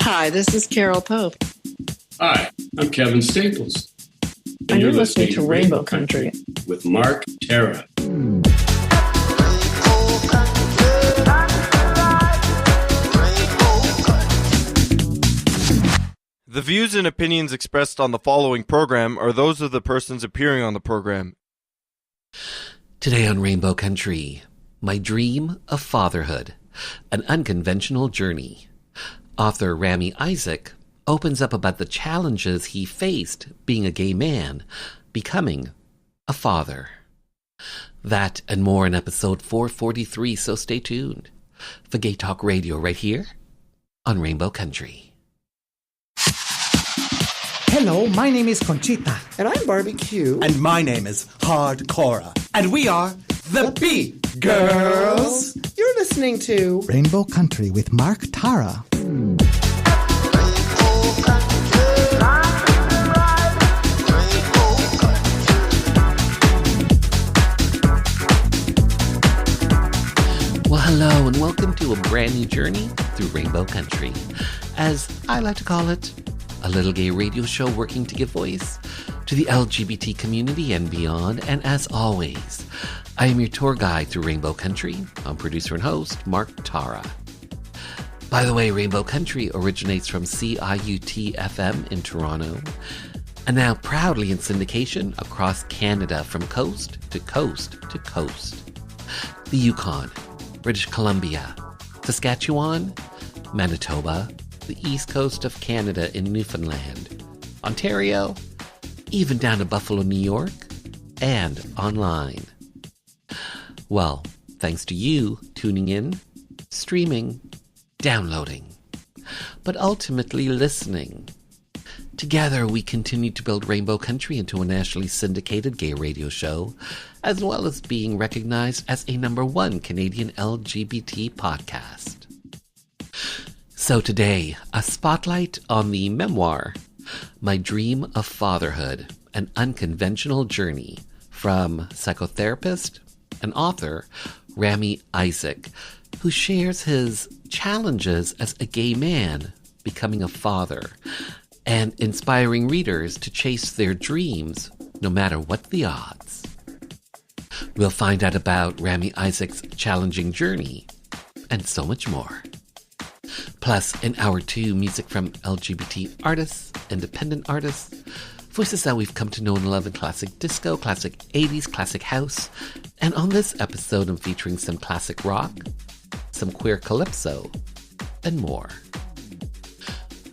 Hi, this is Carol Pope. Hi, I'm Kevin Staples. And you're listening to Rainbow Country with Mark Tara. The views and opinions expressed on the following program are those of the persons appearing on the program. Today on Rainbow Country, my dream of fatherhood, an unconventional journey. Author Rami Isaac opens up about the challenges he faced being a gay man, becoming a father. That and more in episode 443, so stay tuned for Gay Talk Radio right here on Rainbow Country. Hello, my name is Conchita. And I'm Barbecue. And my name is Hardcora. And we are the Beat Girls. You're listening to Rainbow Country with Mark Tara. Well, hello, and welcome to a brand new journey through Rainbow Country. As I like to call it, a little gay radio show working to give voice to the LGBT community and beyond. And as always, I am your tour guide through Rainbow Country. I'm producer and host, Mark Tara. By the way, Rainbow Country originates from CIUT-FM in Toronto, and now proudly in syndication across Canada from coast to coast to coast. The Yukon, British Columbia, Saskatchewan, Manitoba, the east coast of Canada in Newfoundland, Ontario, even down to Buffalo, New York, and online. Well, thanks to you tuning in, streaming, downloading, but ultimately listening. Together, we continue to build Rainbow Country into a nationally syndicated gay radio show, as well as being recognized as a #1 Canadian LGBT podcast. So today, a spotlight on the memoir, My Dream of Fatherhood, an Unconventional Journey, from psychotherapist and author Rami Isaac, who shares his challenges as a gay man becoming a father and inspiring readers to chase their dreams no matter what the odds. We'll find out about Rami Isaac's challenging journey and so much more. Plus, in Hour 2, music from LGBT artists, independent artists, voices that we've come to know and love in classic disco, classic 80s, classic house, and on this episode I'm featuring some classic rock, some queer calypso, and more.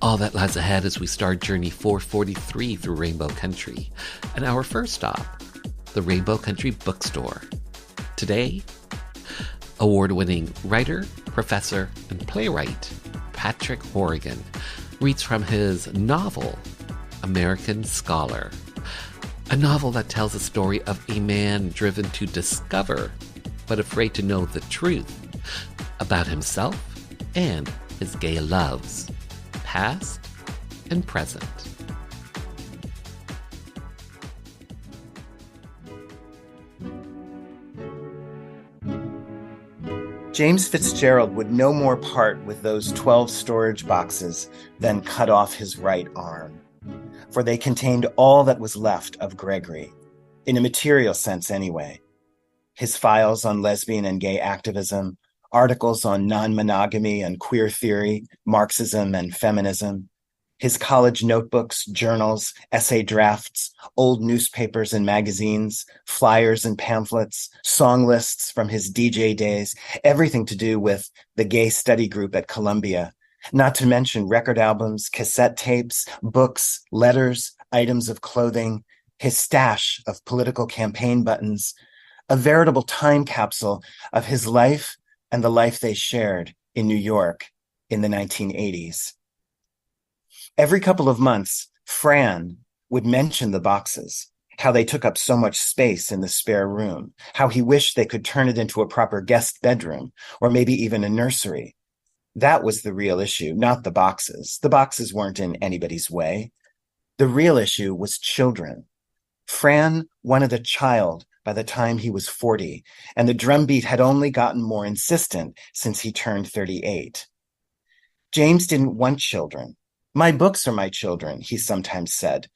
All that lies ahead as we start Journey 443 through Rainbow Country, and our first stop, the Rainbow Country Bookstore. Today, award-winning writer, professor, and playwright Patrick Horrigan reads from his novel, American Scholar, a novel that tells the story of a man driven to discover, but afraid to know the truth about himself and his gay loves, past and present. James Fitzgerald would no more part with those 12 storage boxes than cut off his right arm, for they contained all that was left of Gregory, in a material sense anyway. His files on lesbian and gay activism, articles on non-monogamy and queer theory, Marxism and feminism, his college notebooks, journals, essay drafts, old newspapers and magazines, flyers and pamphlets, song lists from his DJ days, everything to do with the gay study group at Columbia, not to mention record albums, cassette tapes, books, letters, items of clothing, his stash of political campaign buttons, a veritable time capsule of his life and the life they shared in New York in the 1980s. Every couple of months, Fran would mention the boxes, how they took up so much space in the spare room, how he wished they could turn it into a proper guest bedroom, or maybe even a nursery. That was the real issue, not the boxes. The boxes weren't in anybody's way. The real issue was children. Fran wanted a child by the time he was 40, and the drumbeat had only gotten more insistent since he turned 38. James didn't want children. My books are my children, he sometimes said.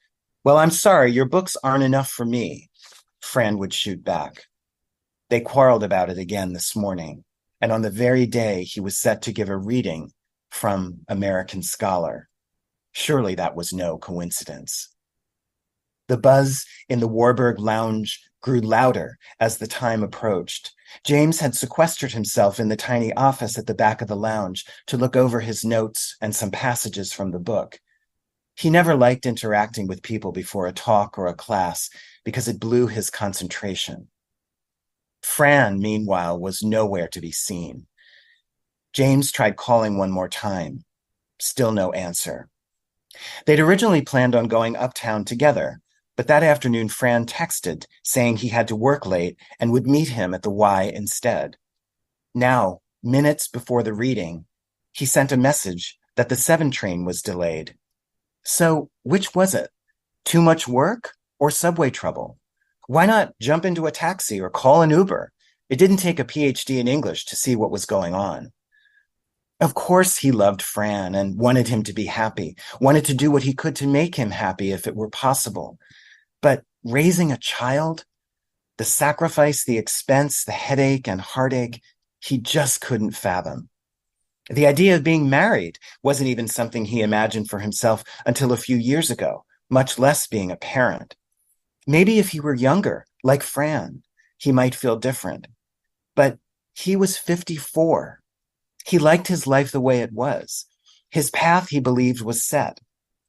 Well, I'm sorry, your books aren't enough for me, Fran would shoot back. They quarreled about it again this morning, and on the very day he was set to give a reading from American Scholar. Surely that was no coincidence. The buzz in the Warburg Lounge grew louder as the time approached. James had sequestered himself in the tiny office at the back of the lounge to look over his notes and some passages from the book. He never liked interacting with people before a talk or a class because it blew his concentration. Fran, meanwhile, was nowhere to be seen. James tried calling one more time. Still no answer. They'd originally planned on going uptown together, but that afternoon Fran texted saying he had to work late and would meet him at the Y instead. Now, minutes before the reading, he sent a message that the 7 train was delayed. So, which was it? Too much work or subway trouble? Why not jump into a taxi or call an Uber? It didn't take a PhD in English to see what was going on. Of course he loved Fran and wanted him to be happy, wanted to do what he could to make him happy if it were possible. But raising a child, the sacrifice, the expense, the headache and heartache, he just couldn't fathom. The idea of being married wasn't even something he imagined for himself until a few years ago, much less being a parent. Maybe if he were younger, like Fran, he might feel different. But he was 54. He liked his life the way it was. His path, he believed, was set.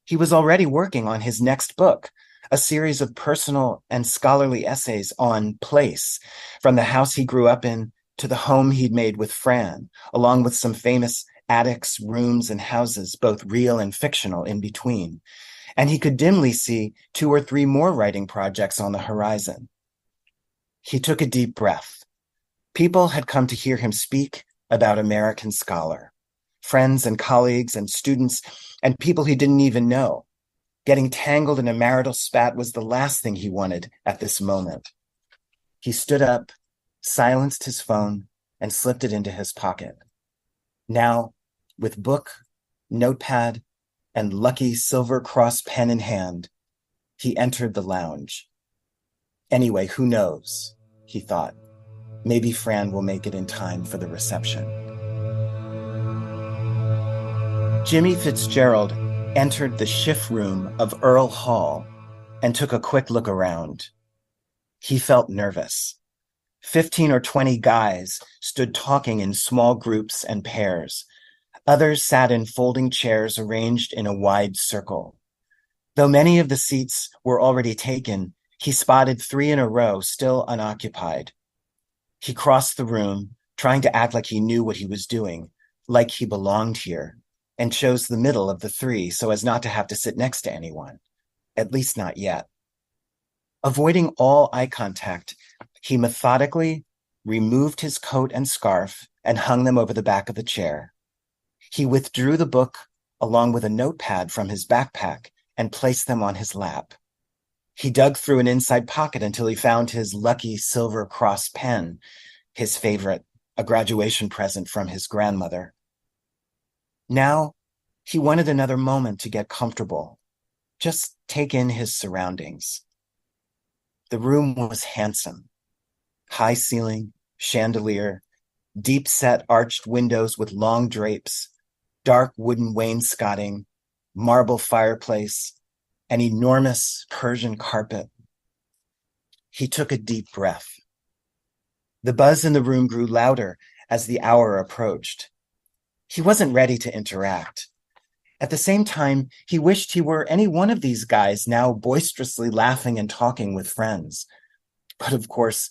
He was already working on his next book, a series of personal and scholarly essays on place, from the house he grew up in to the home he'd made with Fran, along with some famous attics, rooms, and houses, both real and fictional, in between. And he could dimly see 2 or 3 more writing projects on the horizon. He took a deep breath. People had come to hear him speak about American Scholar. Friends and colleagues and students and people he didn't even know. Getting tangled in a marital spat was the last thing he wanted at this moment. He stood up, silenced his phone, and slipped it into his pocket. Now, with book, notepad, and lucky silver cross pen in hand, he entered the lounge. Anyway, who knows, he thought. Maybe Fran will make it in time for the reception. Jimmy Fitzgerald entered the shift room of Earl Hall and took a quick look around. He felt nervous. 15 or 20 guys stood talking in small groups and pairs. Others sat in folding chairs arranged in a wide circle. Though many of the seats were already taken, he spotted 3 in a row still unoccupied. He crossed the room, trying to act like he knew what he was doing, like he belonged here, and chose the middle of the 3 so as not to have to sit next to anyone, at least not yet. Avoiding all eye contact, he methodically removed his coat and scarf and hung them over the back of the chair. He withdrew the book along with a notepad from his backpack and placed them on his lap. He dug through an inside pocket until he found his lucky silver cross pen, his favorite, a graduation present from his grandmother. Now, he wanted another moment to get comfortable, just take in his surroundings. The room was handsome. High ceiling, chandelier, deep-set arched windows with long drapes, dark wooden wainscoting, marble fireplace, an enormous Persian carpet. He took a deep breath. The buzz in the room grew louder as the hour approached. He wasn't ready to interact. At the same time, he wished he were any one of these guys now boisterously laughing and talking with friends. But of course,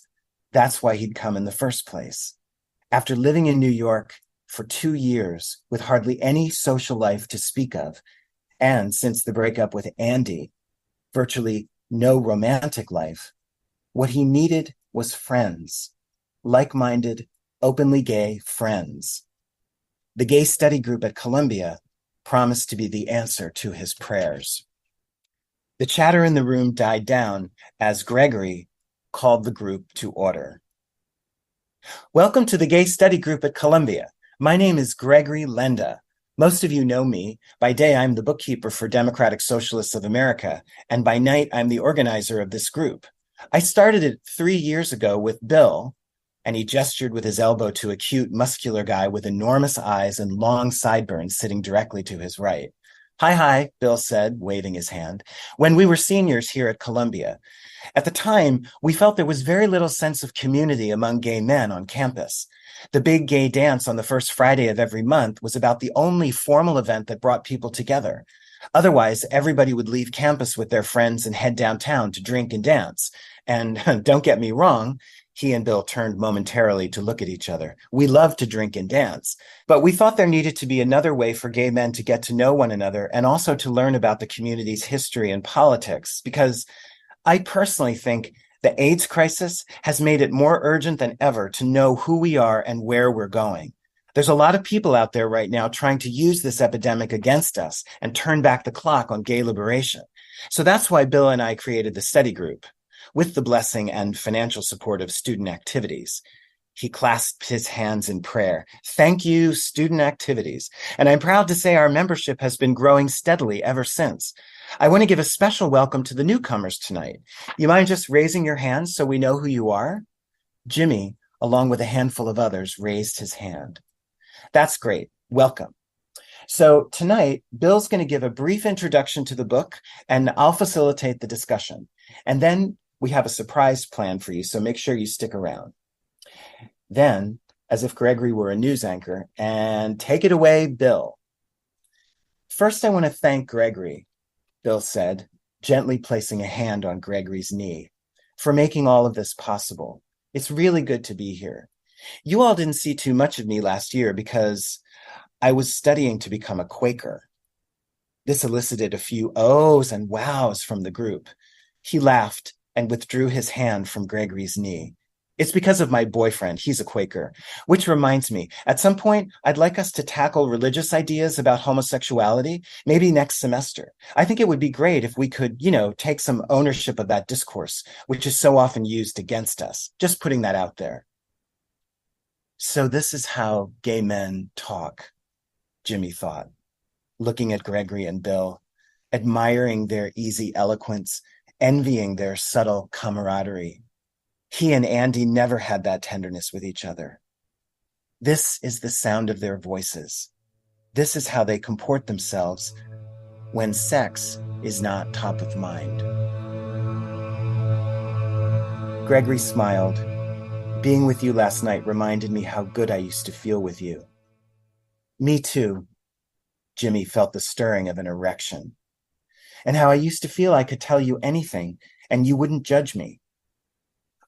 that's why he'd come in the first place. After living in New York for 2 years with hardly any social life to speak of, and since the breakup with Andy, virtually no romantic life, what he needed was friends, like-minded, openly gay friends. The gay study group at Columbia promised to be the answer to his prayers. The chatter in the room died down as Gregory called the group to order. Welcome to the gay study group at Columbia. My name is Gregory Lenda. Most of you know me. By day, I'm the bookkeeper for Democratic Socialists of America, and by night, I'm the organizer of this group. I started it 3 years ago with Bill, and he gestured with his elbow to a cute, muscular guy with enormous eyes and long sideburns sitting directly to his right. Hi, Bill said, waving his hand, when we were seniors here at Columbia. At the time, we felt there was very little sense of community among gay men on campus. The big gay dance on the first Friday of every month was about the only formal event that brought people together. Otherwise, everybody would leave campus with their friends and head downtown to drink and dance. And don't get me wrong, he and Bill turned momentarily to look at each other. We loved to drink and dance, but we thought there needed to be another way for gay men to get to know one another and also to learn about the community's history and politics, because I personally think the AIDS crisis has made it more urgent than ever to know who we are and where we're going. There's a lot of people out there right now trying to use this epidemic against us and turn back the clock on gay liberation. So that's why Bill and I created the study group, with the blessing and financial support of student activities. He clasped his hands in prayer. Thank you, student activities. And I'm proud to say our membership has been growing steadily ever since. I want to give a special welcome to the newcomers tonight. You mind just raising your hands so we know who you are? Jimmy, along with a handful of others, raised his hand. That's great. Welcome. So tonight, Bill's going to give a brief introduction to the book, and I'll facilitate the discussion. And then we have a surprise plan for you, so make sure you stick around. Then, as if Gregory were a news anchor, and take it away, Bill. First, I want to thank Gregory, Bill said, gently placing a hand on Gregory's knee, for making all of this possible. It's really good to be here. You all didn't see too much of me last year because I was studying to become a Quaker. This elicited a few ohs and wows from the group. He laughed and withdrew his hand from Gregory's knee. It's because of my boyfriend. He's a Quaker. Which reminds me, at some point, I'd like us to tackle religious ideas about homosexuality, maybe next semester. I think it would be great if we could, take some ownership of that discourse, which is so often used against us. Just putting that out there. So this is how gay men talk, Jimmy thought, looking at Gregory and Bill, admiring their easy eloquence, envying their subtle camaraderie. He and Andy never had that tenderness with each other. This is the sound of their voices. This is how they comport themselves when sex is not top of mind. Gregory smiled. Being with you last night reminded me how good I used to feel with you. Me too. Jimmy felt the stirring of an erection. And how I used to feel I could tell you anything and you wouldn't judge me.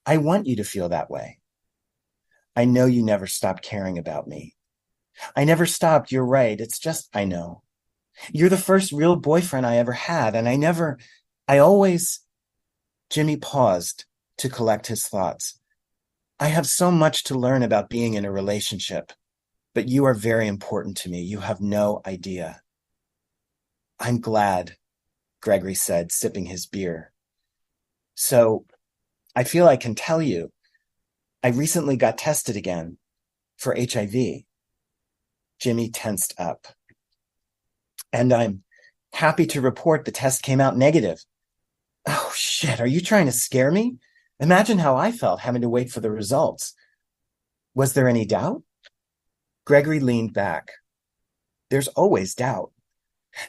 I want you to feel that way. I know you never stopped caring about me. I never stopped, you're right. It's just, I know. You're the first real boyfriend I ever had, and Jimmy paused to collect his thoughts. I have so much to learn about being in a relationship, but you are very important to me. You have no idea. I'm glad, Gregory said, sipping his beer. So, I feel I can tell you, I recently got tested again for HIV. Jimmy tensed up. And I'm happy to report the test came out negative. Oh, shit, are you trying to scare me? Imagine how I felt having to wait for the results. Was there any doubt? Gregory leaned back. There's always doubt.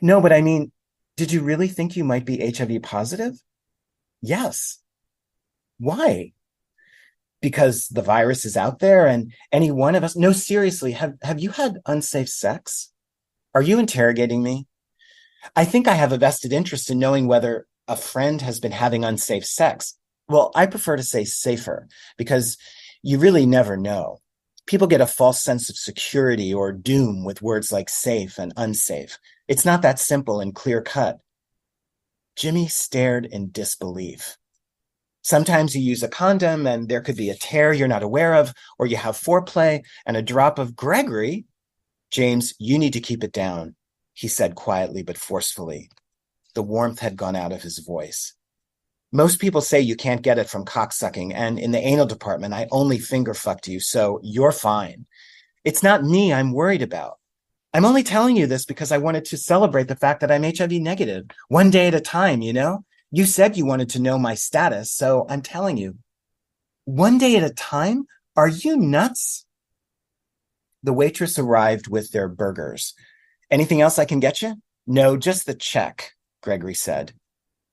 No, but I mean, did you really think you might be HIV positive? Yes. Why? Because the virus is out there and any one of us... No, seriously, have you had unsafe sex? Are you interrogating me? I think I have a vested interest in knowing whether a friend has been having unsafe sex. Well, I prefer to say safer, because you really never know. People get a false sense of security or doom with words like safe and unsafe. It's not that simple and clear cut. Jimmy stared in disbelief. Sometimes you use a condom and there could be a tear you're not aware of, or you have foreplay and a drop of Gregory. James, you need to keep it down, he said quietly but forcefully. The warmth had gone out of his voice. Most people say you can't get it from cocksucking, and in the anal department, I only finger fucked you, so you're fine. It's not me I'm worried about. I'm only telling you this because I wanted to celebrate the fact that I'm HIV negative, one day at a time, you know? You said you wanted to know my status, so I'm telling you. One day at a time? Are you nuts? The waitress arrived with their burgers. Anything else I can get you? No, just the check, Gregory said.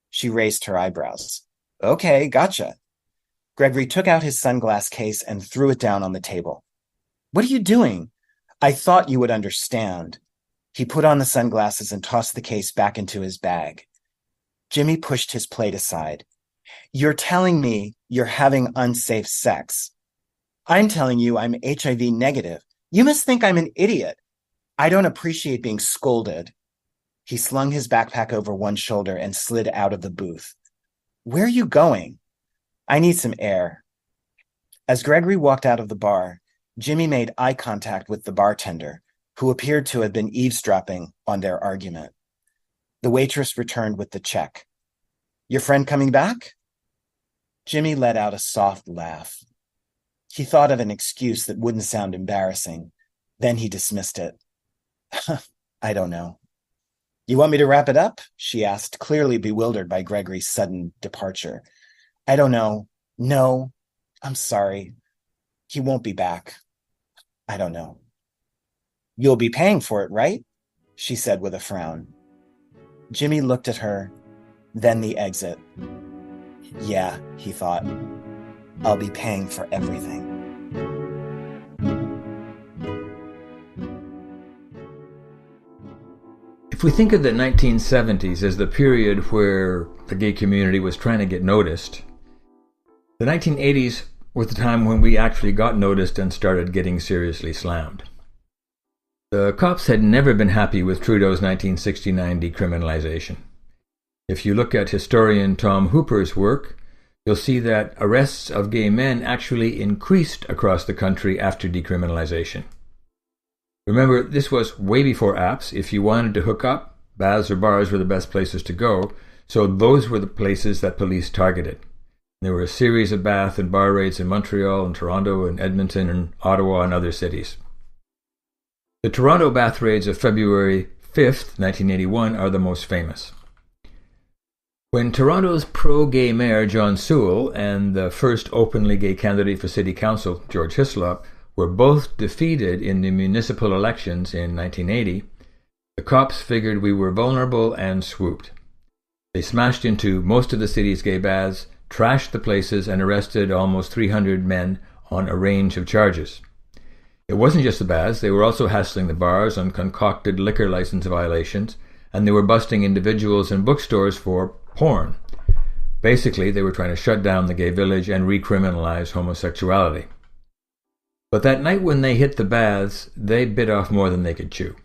She raised her eyebrows. Okay, gotcha. Gregory took out his sunglass case and threw it down on the table. What are you doing? I thought you would understand. He put on the sunglasses and tossed the case back into his bag. Jimmy pushed his plate aside. You're telling me you're having unsafe sex. I'm telling you I'm HIV negative. You must think I'm an idiot. I don't appreciate being scolded. He slung his backpack over one shoulder and slid out of the booth. Where are you going? I need some air. As Gregory walked out of the bar, Jimmy made eye contact with the bartender, who appeared to have been eavesdropping on their argument. The waitress returned with the check. Your friend coming back? Jimmy let out a soft laugh. He thought of an excuse that wouldn't sound embarrassing. Then he dismissed it. I don't know. You want me to wrap it up? She asked, clearly bewildered by Gregory's sudden departure. I don't know. No, I'm sorry. He won't be back. I don't know. You'll be paying for it, right? She said with a frown. Jimmy looked at her, then the exit. Yeah, he thought. I'll be paying for everything. If we think of the 1970s as the period where the gay community was trying to get noticed, the 1980s was the time when we actually got noticed and started getting seriously slammed. The cops had never been happy with Trudeau's 1969 decriminalization. If you look at historian Tom Hooper's work, you'll see that arrests of gay men actually increased across the country after decriminalization. Remember, this was way before apps. If you wanted to hook up, baths or bars were the best places to go, so those were the places that police targeted. There were a series of bath and bar raids in Montreal and Toronto and Edmonton and Ottawa and other cities. The Toronto bath raids of February 5th, 1981 are the most famous. When Toronto's pro-gay mayor John Sewell and the first openly gay candidate for city council, George Hislop, were both defeated in the municipal elections in 1980, the cops figured we were vulnerable and swooped. They smashed into most of the city's gay baths, trashed the places, and arrested almost 300 men on a range of charges. It wasn't just the baths, they were also hassling the bars on concocted liquor license violations, and they were busting individuals and bookstores for porn. Basically, they were trying to shut down the gay village and recriminalize homosexuality. But that night when they hit the baths, they bit off more than they could chew.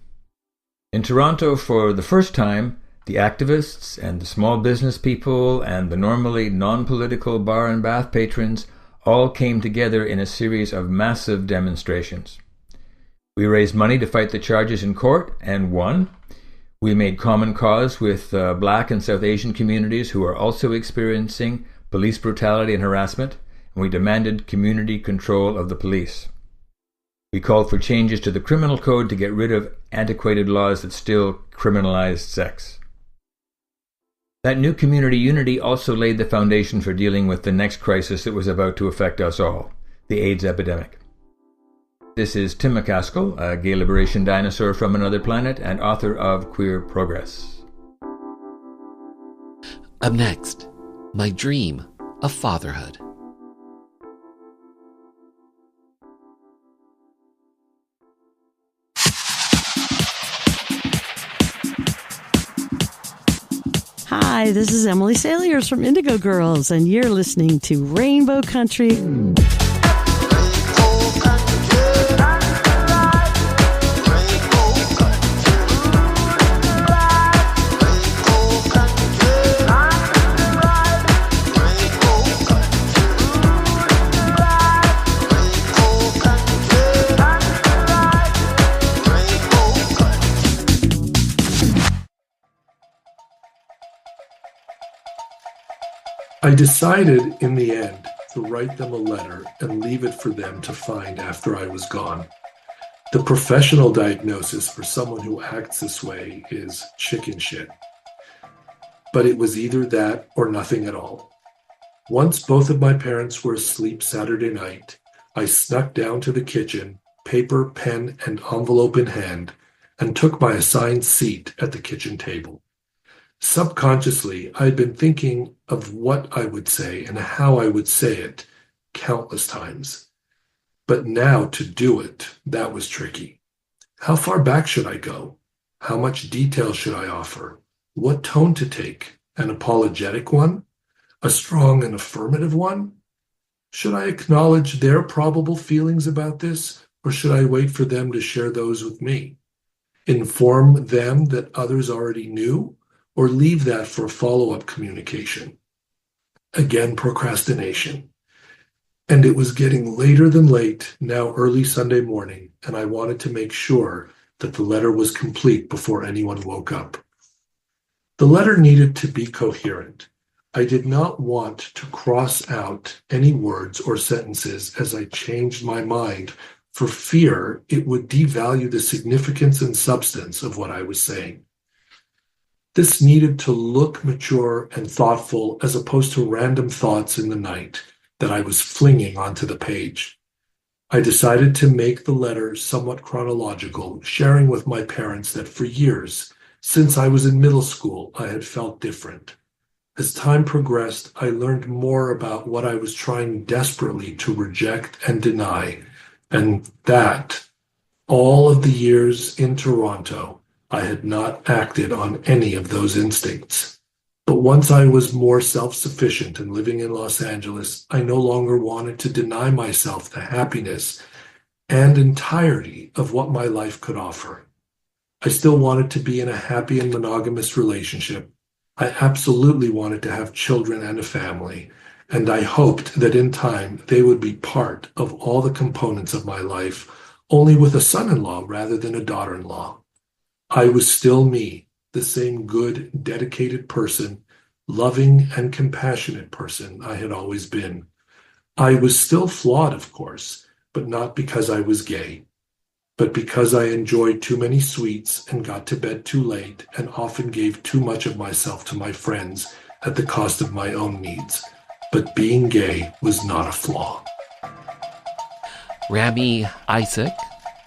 In Toronto, for the first time, the activists and the small business people and the normally non-political bar and bath patrons all came together in a series of massive demonstrations. We raised money to fight the charges in court and won. We made common cause with Black and South Asian communities who are also experiencing police brutality and harassment, and we demanded community control of the police. We called for changes to the criminal code to get rid of antiquated laws that still criminalized sex. That new community unity also laid the foundation for dealing with the next crisis that was about to affect us all, the AIDS epidemic. This is Tim McCaskill, a gay liberation dinosaur from another planet and author of Queer Progress. Up next, my dream of fatherhood. Hi, this is Emily Saliers from Indigo Girls, and you're listening to Rainbow Country. I decided in the end to write them a letter and leave it for them to find after I was gone. The professional diagnosis for someone who acts this way is chicken shit. But it was either that or nothing at all. Once both of my parents were asleep Saturday night, I snuck down to the kitchen, paper, pen, and envelope in hand, and took my assigned seat at the kitchen table. Subconsciously, I had been thinking of what I would say and how I would say it countless times. But now to do it, that was tricky. How far back should I go? How much detail should I offer? What tone to take? An apologetic one? A strong and affirmative one? Should I acknowledge their probable feelings about this, or should I wait for them to share those with me? Inform them that others already knew, or leave that for follow-up communication? Again, procrastination. And it was getting later than late, now early Sunday morning, and I wanted to make sure that the letter was complete before anyone woke up. The letter needed to be coherent. I did not want to cross out any words or sentences as I changed my mind for fear it would devalue the significance and substance of what I was saying. This needed to look mature and thoughtful as opposed to random thoughts in the night that I was flinging onto the page. I decided to make the letter somewhat chronological, sharing with my parents that for years, since I was in middle school, I had felt different. As time progressed, I learned more about what I was trying desperately to reject and deny, and that, all of the years in Toronto, I had not acted on any of those instincts. But once I was more self-sufficient and living in Los Angeles, I no longer wanted to deny myself the happiness and entirety of what my life could offer. I still wanted to be in a happy and monogamous relationship. I absolutely wanted to have children and a family, and I hoped that in time they would be part of all the components of my life, only with a son-in-law rather than a daughter-in-law. I was still me, the same good, dedicated person, loving and compassionate person I had always been. I was still flawed, of course, but not because I was gay, but because I enjoyed too many sweets and got to bed too late and often gave too much of myself to my friends at the cost of my own needs. But being gay was not a flaw. Rami Isaac,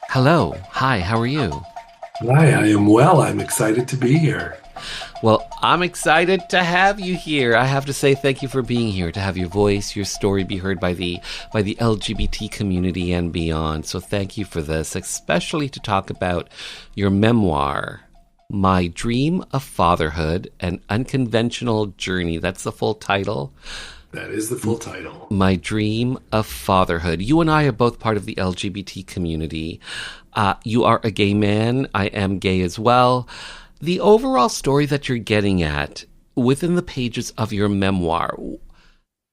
hello. Hi, how are you? Hi, I am well. I'm excited to be here. Well, I'm excited to have you here. I have to say thank you for being here, to have your voice, your story be heard by the LGBT community and beyond. So thank you for this, especially to talk about your memoir, My Dream of Fatherhood, An Unconventional Journey. That's the full title. That is the full title. My Dream of Fatherhood. You and I are both part of the LGBT community. You are a gay man. I am gay as well. The overall story that you're getting at within the pages of your memoir,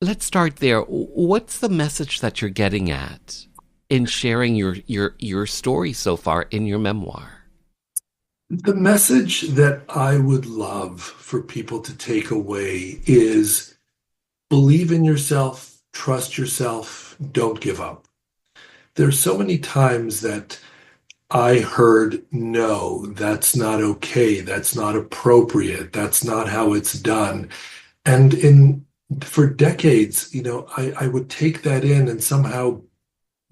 let's start there. What's the message that you're getting at in sharing your story so far in your memoir? The message that I would love for people to take away is believe in yourself, trust yourself, don't give up. There's so many times that I heard, no, that's not okay, that's not appropriate, that's not how it's done. And for decades, I would take that in and somehow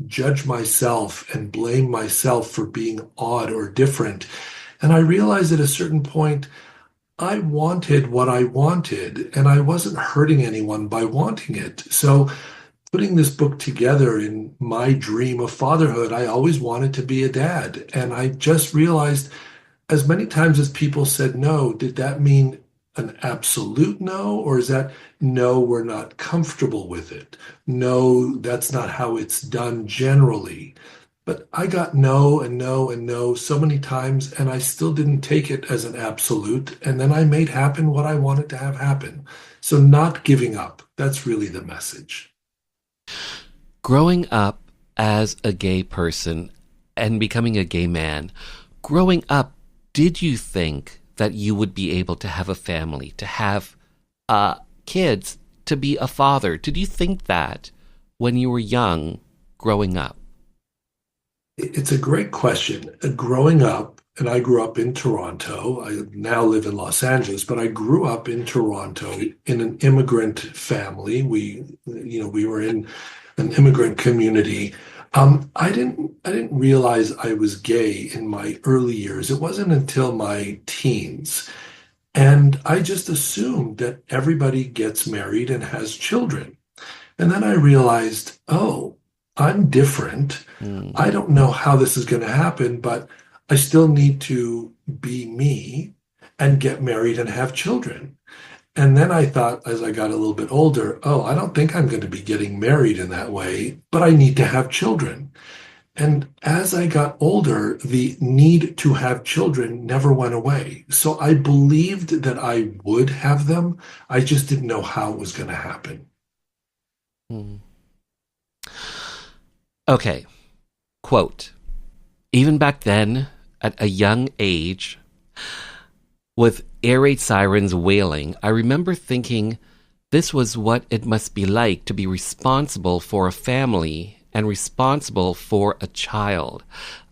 judge myself and blame myself for being odd or different. And I realized at a certain point, I wanted what I wanted, and I wasn't hurting anyone by wanting it. So putting this book together in my dream of fatherhood, I always wanted to be a dad. And I just realized as many times as people said no, did that mean an absolute no? Or is that no, we're not comfortable with it? No, that's not how it's done generally. But I got no and no and no so many times, and I still didn't take it as an absolute. And then I made happen what I wanted to have happen. So not giving up, that's really the message. Growing up as a gay person and becoming a gay man, growing up, did you think that you would be able to have a family, to have kids, to be a father? Did you think that when you were young, growing up? It's a great question. Growing up, and I grew up in Toronto. I now live in Los Angeles, but I grew up in Toronto in an immigrant family. We were in an immigrant community. I didn't realize I was gay in my early years. It wasn't until my teens. And I just assumed that everybody gets married and has children. And then I realized, oh, I'm different. I don't know how this is going to happen, but I still need to be me and get married and have children. And then I thought, as I got a little bit older, oh, I don't think I'm going to be getting married in that way, but I need to have children. And as I got older, the need to have children never went away. So I believed that I would have them. I just didn't know how it was going to happen. Okay. Quote, even back then, at a young age, with air raid sirens wailing, I remember thinking this was what it must be like to be responsible for a family and responsible for a child.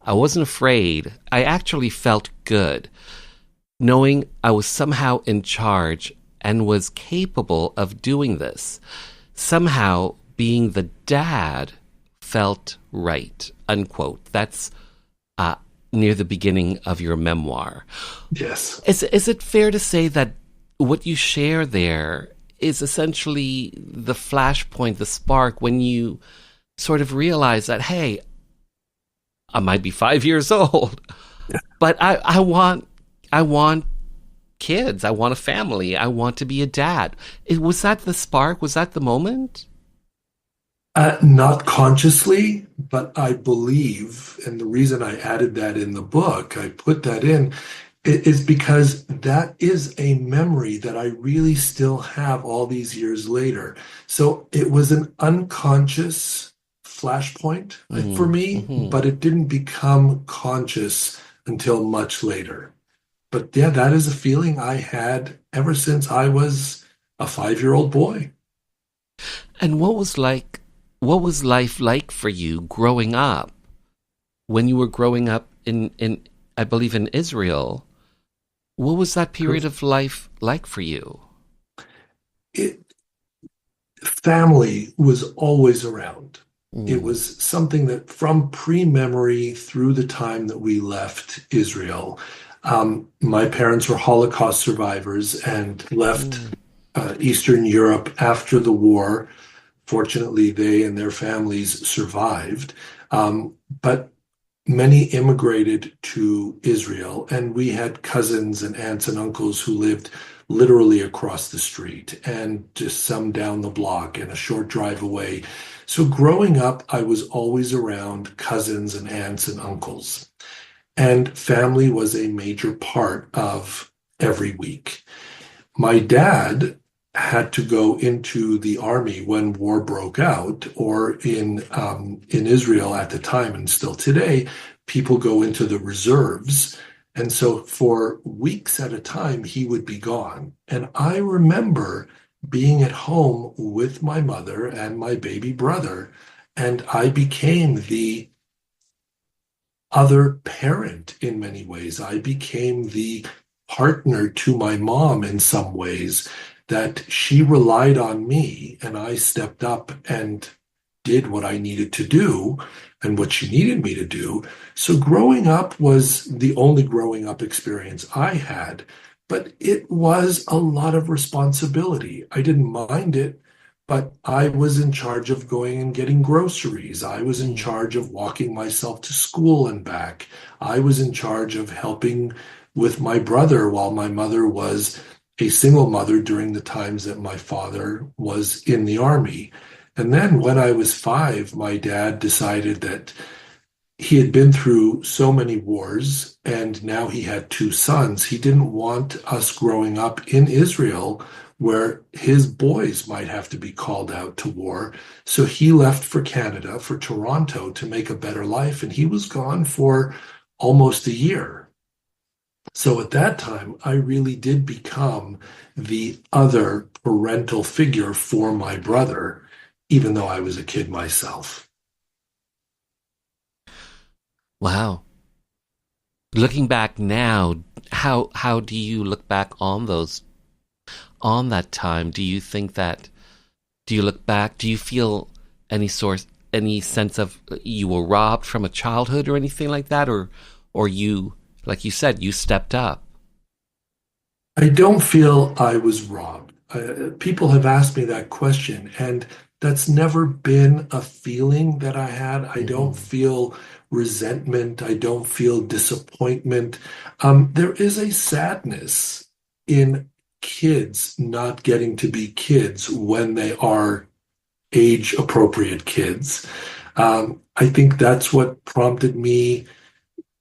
I wasn't afraid. I actually felt good, knowing I was somehow in charge and was capable of doing this. Somehow being the dad felt right, unquote. That's near the beginning of your memoir. Yes. Is it fair to say that what you share there is essentially the flashpoint, the spark, when you sort of realize that, hey, I might be 5 years old, but I want kids. I want a family. I want to be a dad. Was that the spark? Was that the moment? Not consciously, but I believe, and the reason I added that in the book, I put that in, is because that is a memory that I really still have all these years later. So it was an unconscious flashpoint for me, but it didn't become conscious until much later. But yeah, that is a feeling I had ever since I was a 5-year-old boy. And what was life like for you growing up? When you were growing up in I believe in Israel, what was that period of life like for you? Family was always around. It was something that from pre-memory through the time that we left Israel, my parents were Holocaust survivors and left Eastern Europe after the war. Fortunately, they and their families survived, but many immigrated to Israel, and we had cousins and aunts and uncles who lived literally across the street and just some down the block and a short drive away. So growing up, I was always around cousins and aunts and uncles, and family was a major part of every week. My dad had to go into the army when war broke out, or in Israel at the time and still today, people go into the reserves. And so for weeks at a time, he would be gone. And I remember being at home with my mother and my baby brother, and I became the other parent in many ways. I became the partner to my mom in some ways, that she relied on me and I stepped up and did what I needed to do and what she needed me to do. So growing up was the only growing up experience I had, but it was a lot of responsibility. I didn't mind it, but I was in charge of going and getting groceries. I was in charge of walking myself to school and back. I was in charge of helping with my brother while my mother was a single mother during the times that my father was in the army. And then when I was 5, my dad decided that he had been through so many wars and now he had 2 sons. He didn't want us growing up in Israel where his boys might have to be called out to war. So he left for Canada, for Toronto, to make a better life. And he was gone for almost a year. So at that time, I really did become the other parental figure for my brother, even though I was a kid myself. Wow. Looking back now, how do you look back on that time? Do you think that, do you look back, do you feel any sense of you were robbed from a childhood or anything like that? Or you, like you said, you stepped up? I don't feel I was robbed. People have asked me that question, and that's never been a feeling that I had. I don't feel resentment. I don't feel disappointment. There is a sadness in kids not getting to be kids when they are age appropriate kids. I think that's what prompted me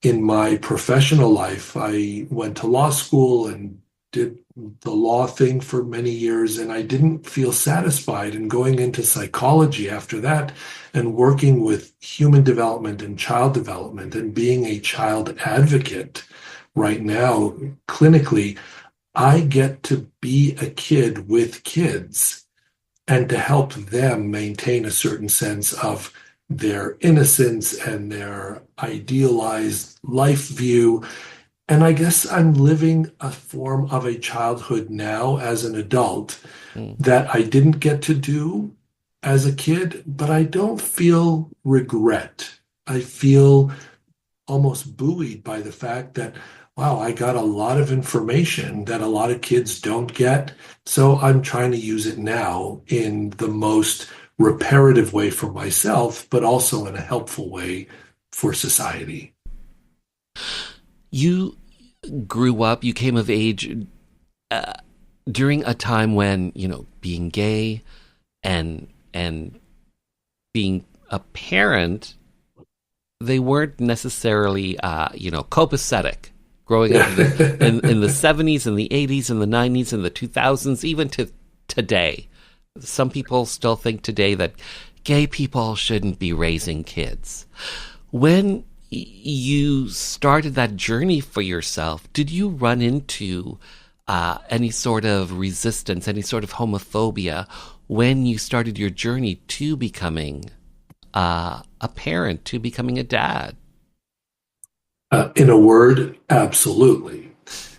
in my professional life. I went to law school and did the law thing for many years, and I didn't feel satisfied. And going into psychology after that and working with human development and child development and being a child advocate right now, clinically, I get to be a kid with kids and to help them maintain a certain sense of their innocence and their idealized life view. And I guess I'm living a form of a childhood now as an adult that I didn't get to do as a kid, but I don't feel regret. I feel almost buoyed by the fact that, wow, I got a lot of information that a lot of kids don't get. So I'm trying to use it now in the most reparative way for myself, but also in a helpful way for society. You grew up, you came of age during a time when, being gay and being a parent, they weren't necessarily, copacetic. Growing up in the 70s and the 80s and the 90s and the 2000s, even to today. Some people still think today that gay people shouldn't be raising kids. When you started that journey for yourself, did you run into any sort of resistance, any sort of homophobia when you started your journey to becoming a parent, to becoming a dad? In a word, absolutely.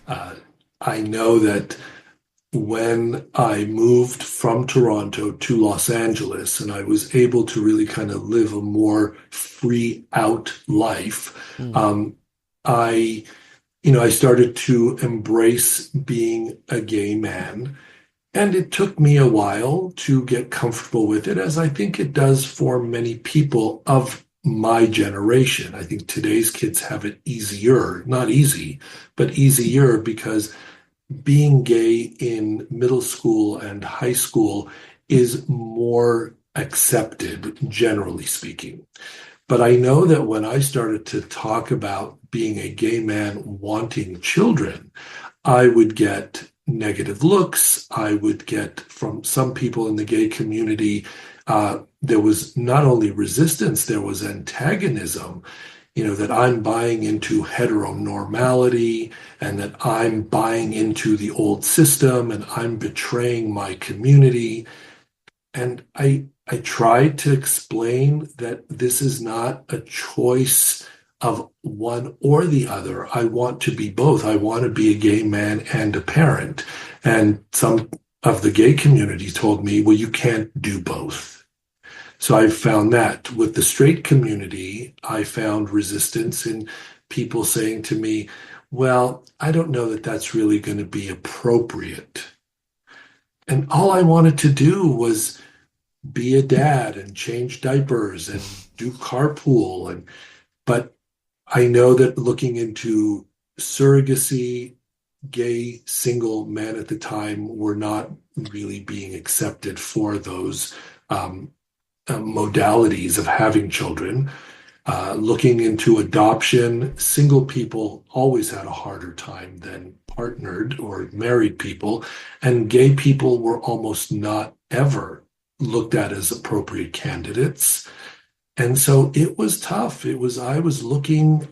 I know that when I moved from Toronto to Los Angeles and I was able to really kind of live a more free out life, I started to embrace being a gay man. And it took me a while to get comfortable with it, as I think it does for many people of my generation. I think today's kids have it easier, not easy, but easier, because being gay in middle school and high school is more accepted, generally speaking. But I know that when I started to talk about being a gay man wanting children, I would get negative looks. I would get from some people in the gay community, there was not only resistance, there was antagonism, that I'm buying into heteronormality and that I'm buying into the old system and I'm betraying my community. And I tried to explain that this is not a choice of one or the other. I want to be both. I want to be a gay man and a parent. And some of the gay community told me, well, you can't do both. So I found that with the straight community, I found resistance in people saying to me, well, I don't know that that's really going to be appropriate. And all I wanted to do was be a dad and change diapers and do carpool. But I know that looking into surrogacy, gay single men at the time were not really being accepted for those modalities of having children. Looking into adoption, single people always had a harder time than partnered or married people, and gay people were almost not ever looked at as appropriate candidates. And so it was tough. I was looking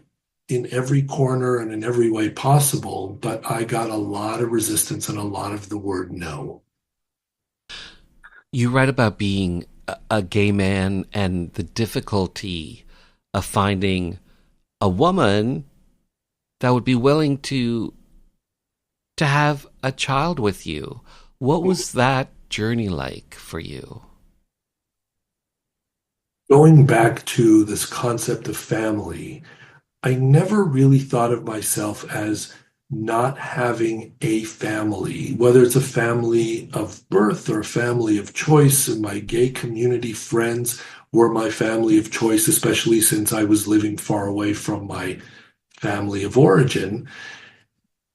in every corner and in every way possible, but I got a lot of resistance and a lot of the word no. You write about being a gay man and the difficulty of finding a woman that would be willing to have a child with you. What was that journey like for you? Going back to this concept of family, I never really thought of myself as not having a family, whether it's a family of birth or a family of choice. And my gay community friends were my family of choice, especially since I was living far away from my family of origin.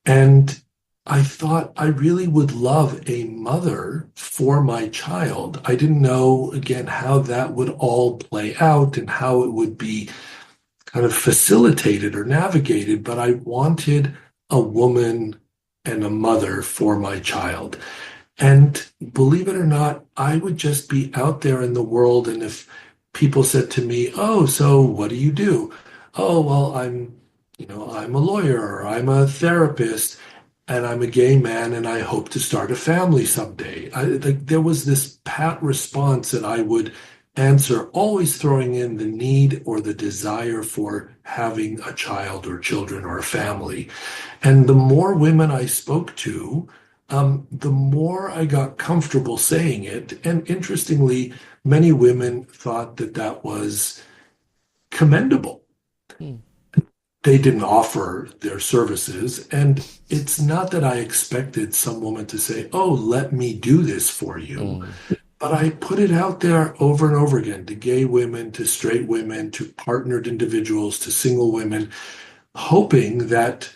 And I thought I really would love a mother for my child. I didn't know, again, how that would all play out and how it would be kind of facilitated or navigated, but I wanted a woman and a mother for my child. And believe it or not, I would just be out there in the world, and if people said to me, "Oh, so what do you do?" "Oh, well, I'm a lawyer, or I'm a therapist, and I'm a gay man, and I hope to start a family someday." There was this pat response that I would answer, always throwing in the need or the desire for having a child or children or a family. And the more women I spoke to, the more I got comfortable saying it. And interestingly, many women thought that that was commendable. They didn't offer their services. And it's not that I expected some woman to say, "Oh, let me do this for you." But I put it out there over and over again to gay women, to straight women, to partnered individuals, to single women, hoping that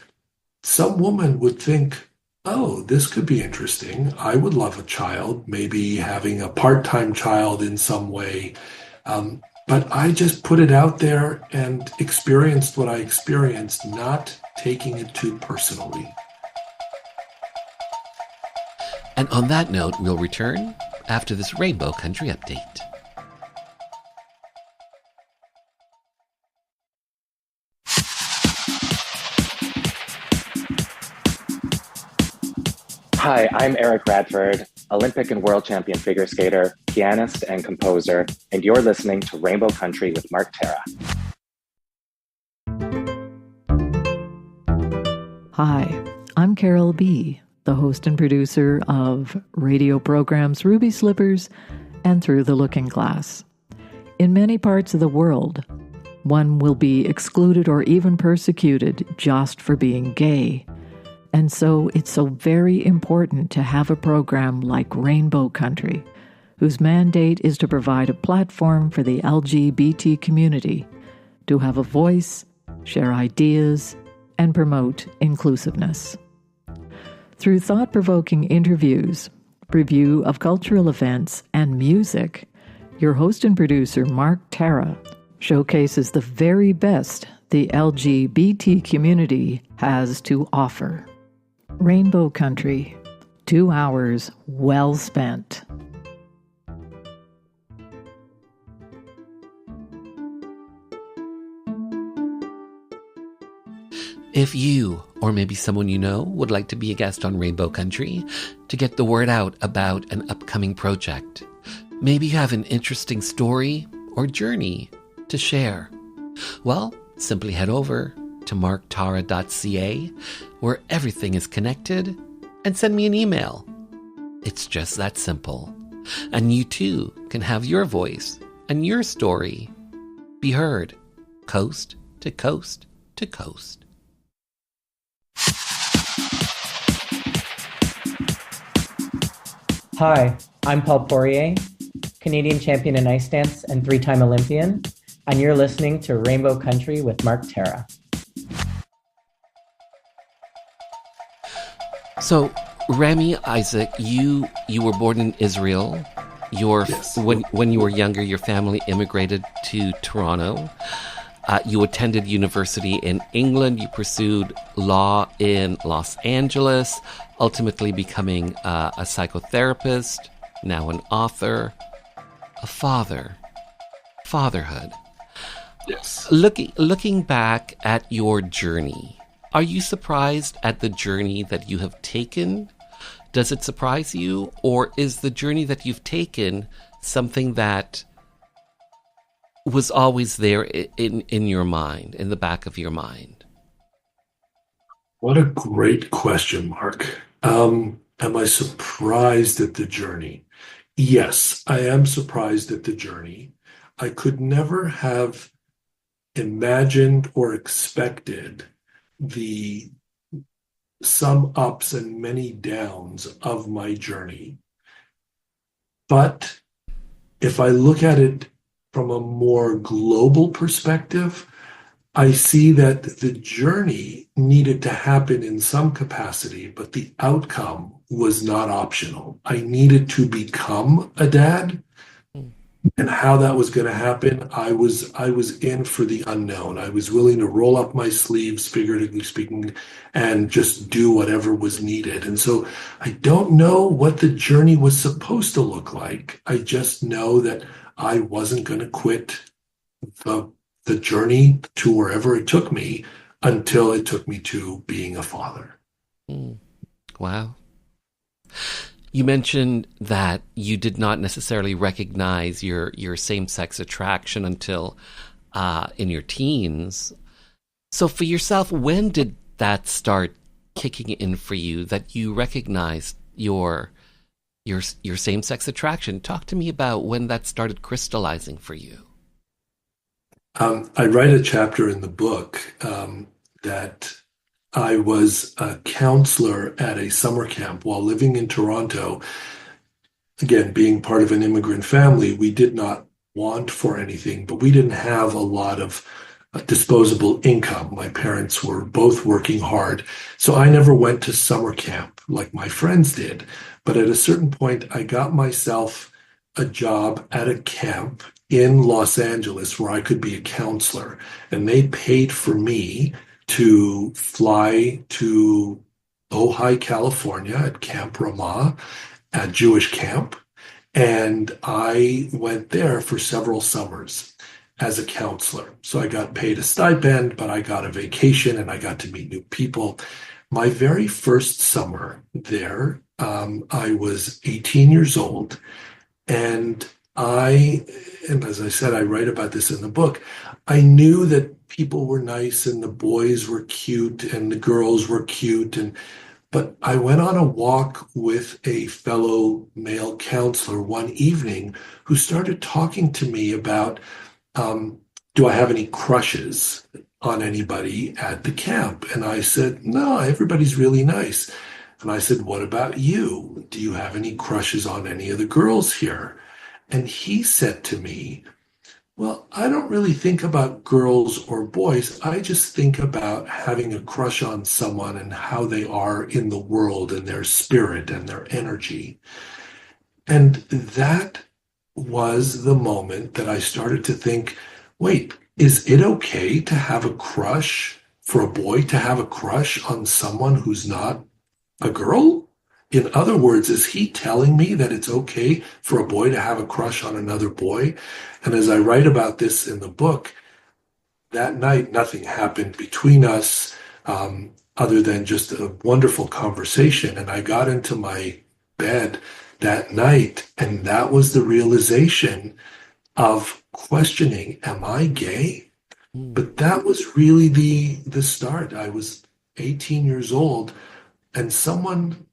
some woman would think, "Oh, this could be interesting. I would love a child, maybe having a part-time child in some way." But I just put it out there and experienced what I experienced, not taking it too personally. And on that note, we'll return after this Rainbow Country update. Hi, I'm Eric Radford, Olympic and world champion figure skater, pianist, and composer, and you're listening to Rainbow Country with Mark Terra. Hi, I'm Carol B., the host and producer of radio programs Ruby Slippers and Through the Looking Glass. In many parts of the world, one will be excluded or even persecuted just for being gay. And so it's so very important to have a program like Rainbow Country, whose mandate is to provide a platform for the LGBT community to have a voice, share ideas, and promote inclusiveness. Through thought-provoking interviews, review of cultural events, and music, your host and producer, Mark Terra, showcases the very best the LGBT community has to offer. Rainbow Country, 2 hours well spent. If you, or maybe someone you know, would like to be a guest on Rainbow Country to get the word out about an upcoming project, maybe you have an interesting story or journey to share, well, simply head over to marktara.ca, where everything is connected, and send me an email. It's just that simple. And you too can have your voice and your story be heard coast to coast to coast. Hi, I'm Paul Poirier, Canadian champion in ice dance and 3-time Olympian, and you're listening to Rainbow Country with Mark Terra. So, Rami Isaac, you were born in Israel. Yes. When you were younger, your family immigrated to Toronto. You attended university in England. You pursued law in Los Angeles, ultimately becoming a psychotherapist, now an author, a father. Fatherhood. Yes. Looking back at your journey, are you surprised at the journey that you have taken? Does it surprise you? Or is the journey that you've taken something that was always there in your mind, in the back of your mind? What a great question, Mark. Am I surprised at the journey? Yes, I am surprised at the journey. I could never have imagined or expected the some ups and many downs of my journey. But if I look at it from a more global perspective, I see that the journey needed to happen in some capacity, but the outcome was not optional. I needed to become a dad, and how that was going to happen, I was in for the unknown. I was willing to roll up my sleeves, figuratively speaking, and just do whatever was needed. And so I don't know what the journey was supposed to look like. I just know that I wasn't going to quit the journey to wherever it took me until it took me to being a father. Wow. You mentioned that you did not necessarily recognize your same-sex attraction until in your teens. So for yourself, when did that start kicking in for you, that you recognized your same-sex attraction? Talk to me about when that started crystallizing for you. I write a chapter in the book that I was a counselor at a summer camp while living in Toronto. Again, being part of an immigrant family, we did not want for anything, but we didn't have a lot of disposable income. My parents were both working hard, so I never went to summer camp like my friends did. But at a certain point, I got myself a job at a camp in Los Angeles where I could be a counselor, and they paid for me to fly to Ojai, California at Camp Ramah, at Jewish camp. And I went there for several summers as a counselor. So I got paid a stipend, but I got a vacation and I got to meet new people. My very first summer there, I was 18 years old. And as I said, I write about this in the book, I knew that people were nice and the boys were cute and the girls were cute. But I went on a walk with a fellow male counselor one evening who started talking to me about, do I have any crushes on anybody at the camp? And I said, no, everybody's really nice. And I said, what about you? Do you have any crushes on any of the girls here? And he said to me, well, I don't really think about girls or boys. I just think about having a crush on someone and how they are in the world and their spirit and their energy. And that was the moment that I started to think, wait, is it okay to have a crush for a boy, to have a crush on someone who's not a girl? In other words, is he telling me that it's okay for a boy to have a crush on another boy? And as I write about this in the book, that night, nothing happened between us other than just a wonderful conversation. And I got into my bed that night, and that was the realization of questioning, am I gay? But that was really the start. I was 18 years old, and someone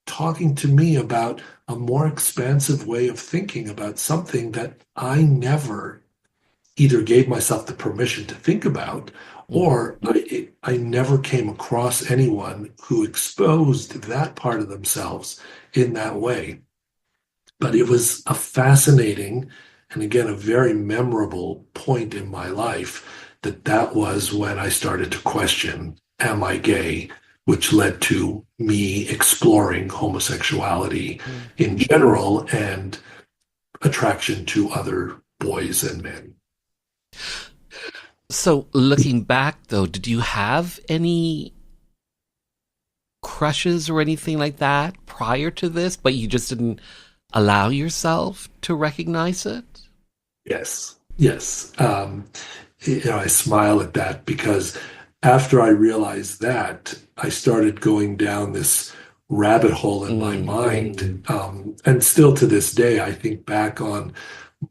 talking to me about a more expansive way of thinking about something that I never either gave myself the permission to think about, or I never came across anyone who exposed that part of themselves in that way. But it was a fascinating and, again, a very memorable point in my life that was when I started to question, am I gay? Which led to me exploring homosexuality in general and attraction to other boys and men. So looking back, though, did you have any crushes or anything like that prior to this, but you just didn't allow yourself to recognize it? Yes. I smile at that because after I realized that, I started going down this rabbit hole in my mind. And still to this day, I think back on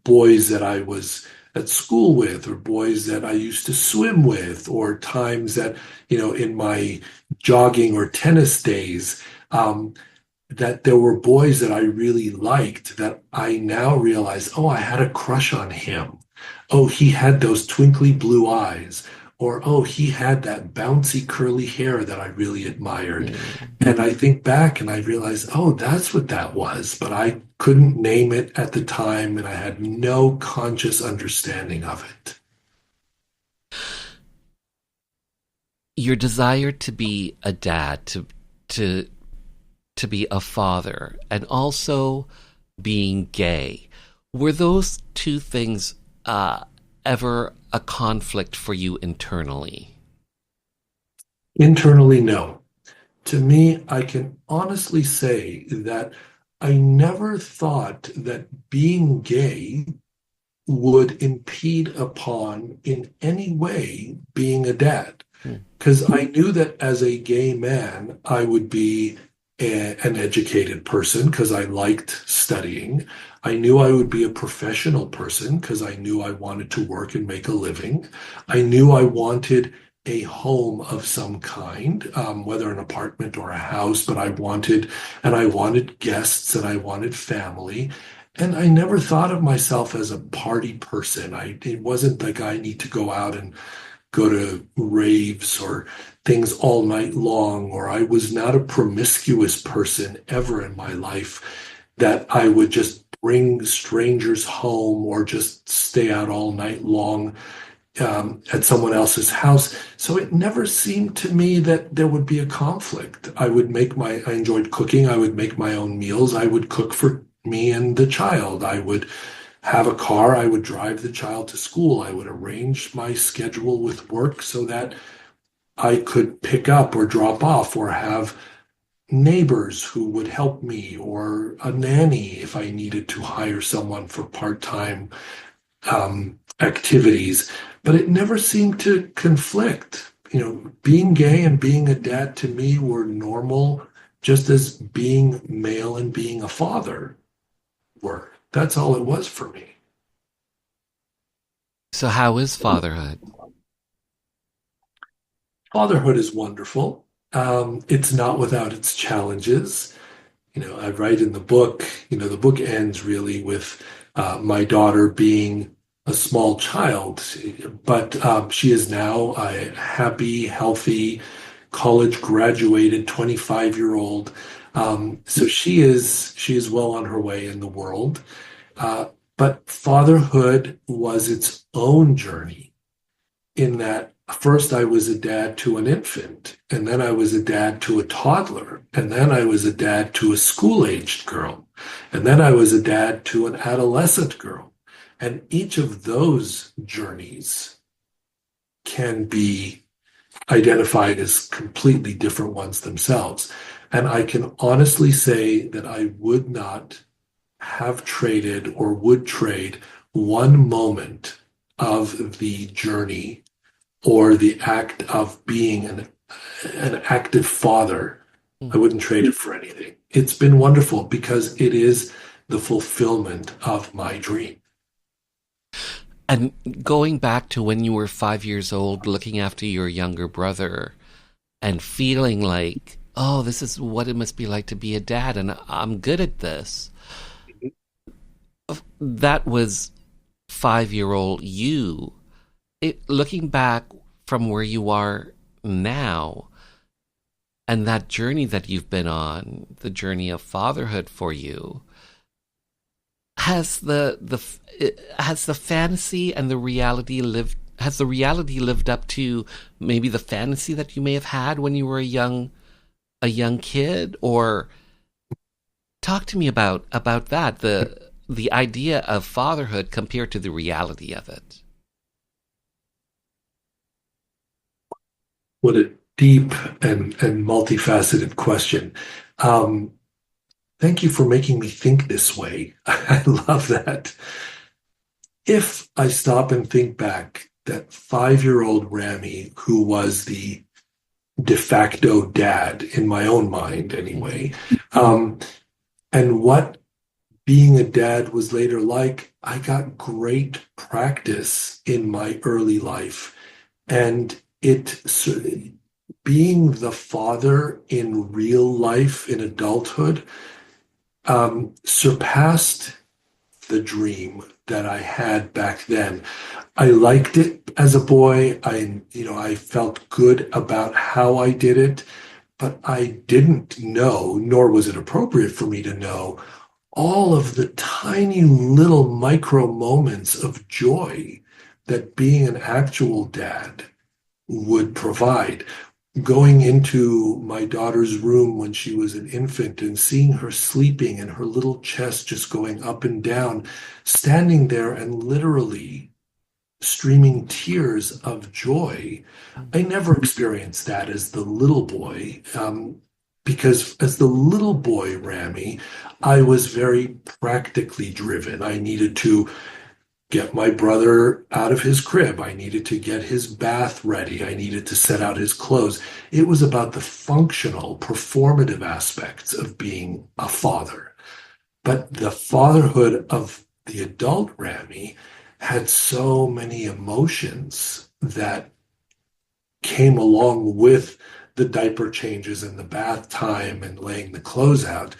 boys that I was at school with, or boys that I used to swim with, or times that, in my jogging or tennis days, that there were boys that I really liked that I now realize, oh, I had a crush on him. Oh, he had those twinkly blue eyes. Or, oh, he had that bouncy curly hair that I really admired. And I think back and I realize, oh, that's what that was. But I couldn't name it at the time, and I had no conscious understanding of it. Your desire to be a dad, to be a father, and also being gay, were those two things ever a conflict for you internally? Internally, no. To me, I can honestly say that I never thought that being gay would impede upon in any way being a dad. Because I knew that as a gay man, I would be an educated person because I liked studying. I knew I would be a professional person because I knew I wanted to work and make a living. I knew I wanted a home of some kind, whether an apartment or a house, but I wanted guests and I wanted family. And I never thought of myself as a party person. It wasn't like I need to go out and go to raves or things all night long, or I was not a promiscuous person ever in my life that I would just bring strangers home or just stay out all night long at someone else's house. So it never seemed to me that there would be a conflict. I enjoyed cooking. I would make my own meals. I would cook for me and the child. I would have a car. I would drive the child to school. I would arrange my schedule with work so that I could pick up or drop off or have neighbors who would help me, or a nanny if I needed to hire someone for part-time activities. But it never seemed to conflict. Being gay and being a dad to me were normal, just as being male and being a father were. That's all it was for me. So how is fatherhood? Fatherhood is wonderful. It's not without its challenges. I write in the book, the book ends really with my daughter being a small child, but she is now a happy, healthy, college graduated 25-year-old. So she is well on her way in the world. But fatherhood was its own journey in that first I was a dad to an infant, and then I was a dad to a toddler, and then I was a dad to a school-aged girl, and then I was a dad to an adolescent girl. And each of those journeys can be identified as completely different ones themselves. And I can honestly say that I would not have traded or would trade one moment of the journey or the act of being an active father. I wouldn't trade it for anything. It's been wonderful because it is the fulfillment of my dream. And going back to when you were 5 years old, looking after your younger brother and feeling like, oh, this is what it must be like to be a dad, and I'm good at this. That was 5-year-old you. Looking back from where you are now and that journey that you've been on, the journey of fatherhood for you, has the fantasy and the reality lived up to maybe the fantasy that you may have had when you were a young kid? Or talk to me about that, the idea of fatherhood compared to the reality of it. What a deep and multifaceted question. Thank you for making me think this way. I love that. If I stop and think back, that 5-year-old Rami, who was the de facto dad in my own mind anyway, and what being a dad was later like, I got great practice in my early life. And being the father in real life, in adulthood, surpassed the dream that I had back then. I liked it as a boy. I felt good about how I did it, but I didn't know, nor was it appropriate for me to know, all of the tiny little micro moments of joy that being an actual dad would provide. Going into my daughter's room when she was an infant and seeing her sleeping and her little chest just going up and down, standing there and literally streaming tears of joy. I never experienced that as the little boy, because as the little boy, Rami, I was very practically driven. I needed to get my brother out of his crib. I needed to get his bath ready. I needed to set out his clothes. It was about the functional, performative aspects of being a father. But the fatherhood of the adult Rami had so many emotions that came along with the diaper changes and the bath time and laying the clothes out.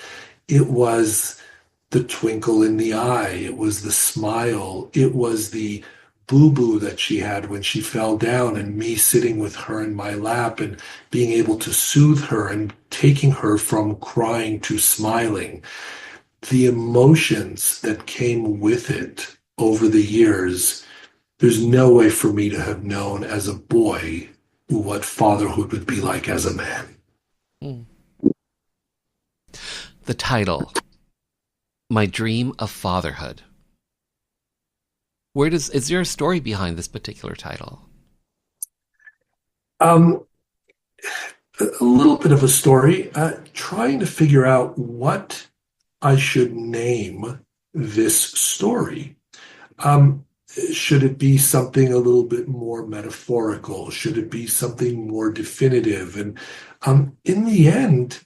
It was the twinkle in the eye. It was the smile. It was the boo-boo that she had when she fell down and me sitting with her in my lap and being able to soothe her and taking her from crying to smiling. The emotions that came with it over the years, there's no way for me to have known as a boy what fatherhood would be like as a man. The title, My Dream of Fatherhood. Is there a story behind this particular title? A little bit of a story, trying to figure out what I should name this story. Should it be something a little bit more metaphorical? Should it be something more definitive? And in the end,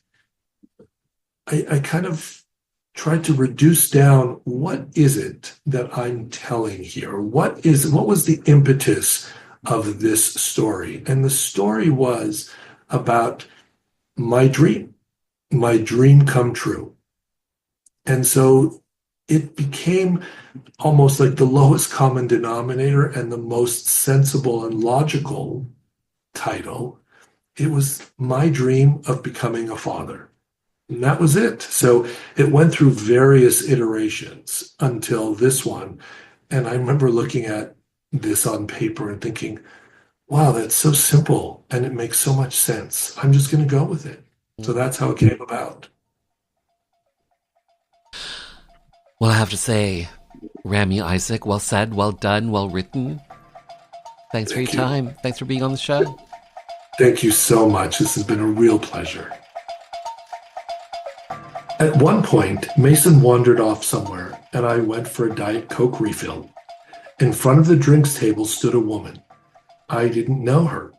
I kind of tried to reduce down, what is it that I'm telling here? What was the impetus of this story? And the story was about my dream come true. And so it became almost like the lowest common denominator and the most sensible and logical title. It was my dream of becoming a father. And that was it. So it went through various iterations until this one. And I remember looking at this on paper and thinking, wow, that's so simple and it makes so much sense. I'm just going to go with it. So that's how it came about. Well, I have to say, Rami Isaac, well said, well done, well written. Thanks for your time. Thanks for being on the show. Thank you so much. This has been a real pleasure. At one point, Mason wandered off somewhere, and I went for a Diet Coke refill. In front of the drinks table stood a woman. I didn't know her.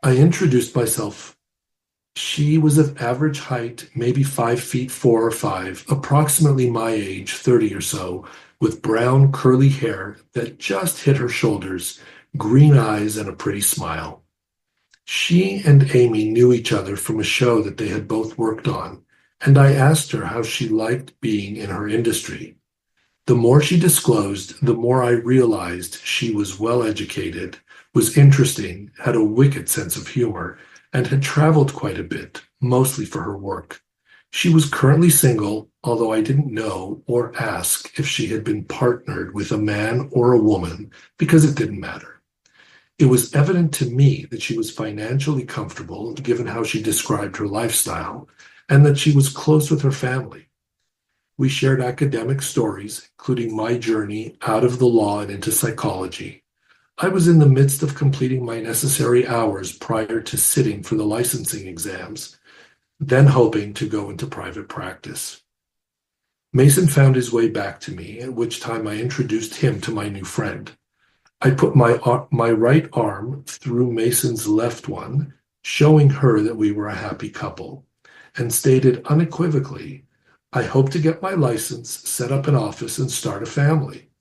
I introduced myself. She was of average height, maybe 5 feet 4 or 5, approximately my age, 30 or so, with brown curly hair that just hit her shoulders, green eyes, and a pretty smile. She and Amy knew each other from a show that they had both worked on, and I asked her how she liked being in her industry. The more she disclosed, the more I realized she was well educated, was interesting, had a wicked sense of humor, and had traveled quite a bit, mostly for her work. She was currently single, although I didn't know or ask if she had been partnered with a man or a woman, because it didn't matter. It was evident to me that she was financially comfortable, given how she described her lifestyle, and that she was close with her family. We shared academic stories, including my journey out of the law and into psychology. I was in the midst of completing my necessary hours prior to sitting for the licensing exams, then hoping to go into private practice. Mason found his way back to me, at which time I introduced him to my new friend. I put my right arm through Mason's left one, showing her that we were a happy couple, and stated unequivocally, I hope to get my license, set up an office, and start a family.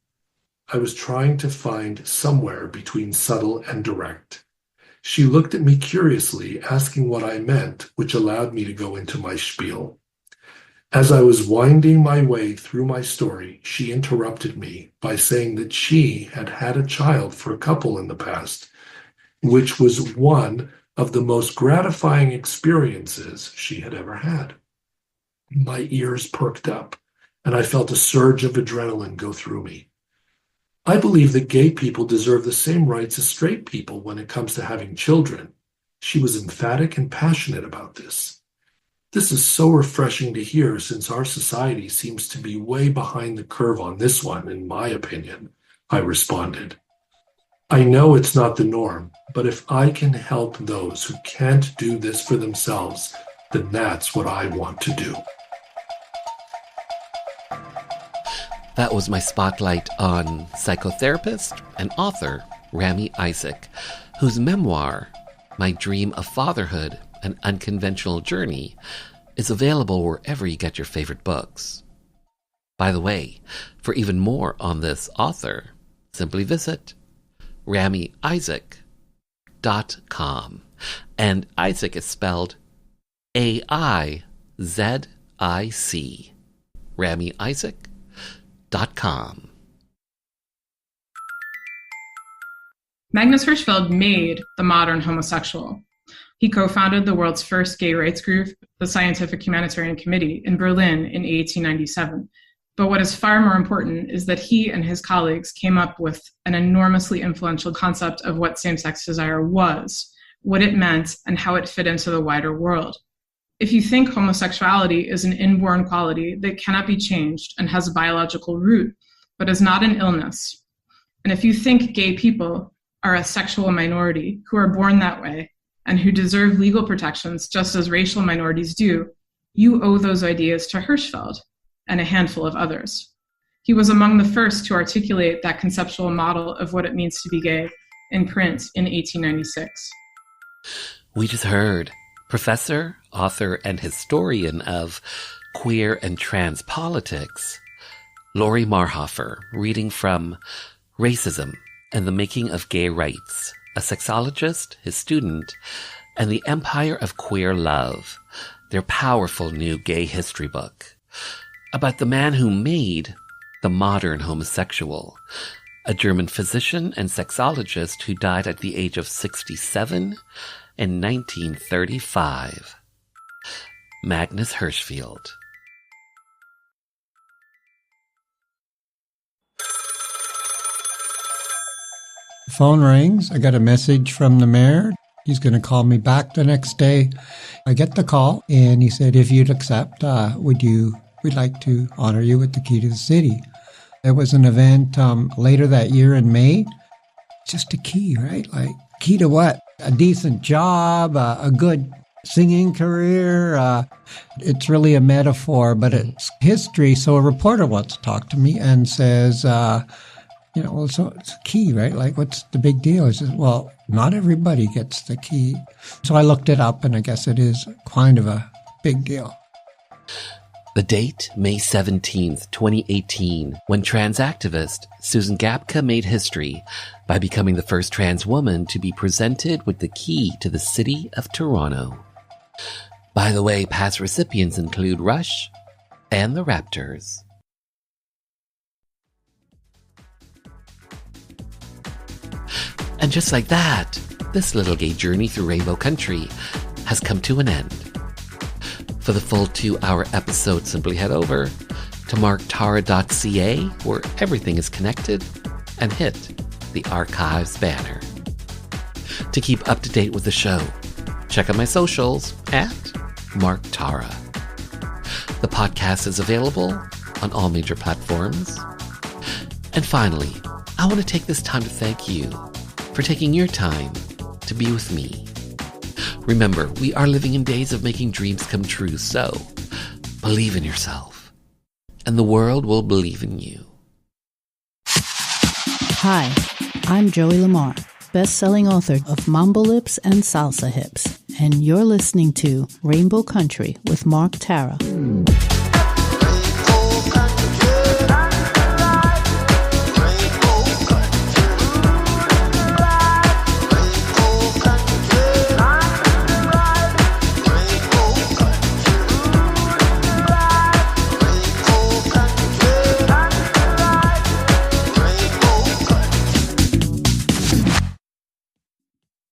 I was trying to find somewhere between subtle and direct. She looked at me curiously, asking what I meant, which allowed me to go into my spiel. As I was winding my way through my story, she interrupted me by saying that she had had a child for a couple in the past, which was one of the most gratifying experiences she had ever had. My ears perked up, and I felt a surge of adrenaline go through me. I believe that gay people deserve the same rights as straight people when it comes to having children. She was emphatic and passionate about this. This is so refreshing to hear, since our society seems to be way behind the curve on this one, in my opinion, I responded. I know it's not the norm, but if I can help those who can't do this for themselves, then that's what I want to do. That was my spotlight on psychotherapist and author Rami Isaac, whose memoir, My Dream of Fatherhood, An Unconventional Journey, is available wherever you get your favorite books. By the way, for even more on this author, simply visit RamiIsaac.com. And Isaac is spelled AIZIC. RamiIsaac.com. Magnus Hirschfeld made the modern homosexual. He co-founded the world's first gay rights group, the Scientific Humanitarian Committee, in Berlin in 1897. But what is far more important is that he and his colleagues came up with an enormously influential concept of what same-sex desire was, what it meant, and how it fit into the wider world. If you think homosexuality is an inborn quality that cannot be changed and has a biological root, but is not an illness, and if you think gay people are a sexual minority who are born that way and who deserve legal protections just as racial minorities do, you owe those ideas to Hirschfeld and a handful of others. He was among the first to articulate that conceptual model of what it means to be gay in print in 1896. We just heard professor, author, and historian of queer and trans politics, Lori Marhofer, reading from Racism and the Making of Gay Rights, a sexologist, his student, and the Empire of Queer Love, their powerful new gay history book, about the man who made the modern homosexual, a German physician and sexologist who died at the age of 67 in 1935. Magnus Hirschfeld. The phone rings. I got a message from the mayor. He's going to call me back the next day. I get the call, and he said, if you'd accept, we'd like to honor you with the key to the city. There was an event later that year in May. Just a key, right? Like, key to what? A decent job, a good singing career. It's really a metaphor, but it's history. So a reporter wants to talk to me and says, so it's a key, right? Like, what's the big deal? I said, well, not everybody gets the key. So I looked it up, and I guess it is kind of a big deal. The date, May 17th, 2018, when trans activist Susan Gapka made history by becoming the first trans woman to be presented with the key to the city of Toronto. By the way, past recipients include Rush and the Raptors. And just like that, this little gay journey through Rainbow Country has come to an end. For the full 2-hour episode, simply head over to marktara.ca, where everything is connected, and hit the archives banner. To keep up to date with the show, check out my socials at Mark Tara. The podcast is available on all major platforms. And finally, I want to take this time to thank you for taking your time to be with me. Remember, we are living in days of making dreams come true, so believe in yourself, and the world will believe in you. Hi, I'm Joey Lamar, best-selling author of Mambo Lips and Salsa Hips, and you're listening to Rainbow Country with Mark Tara.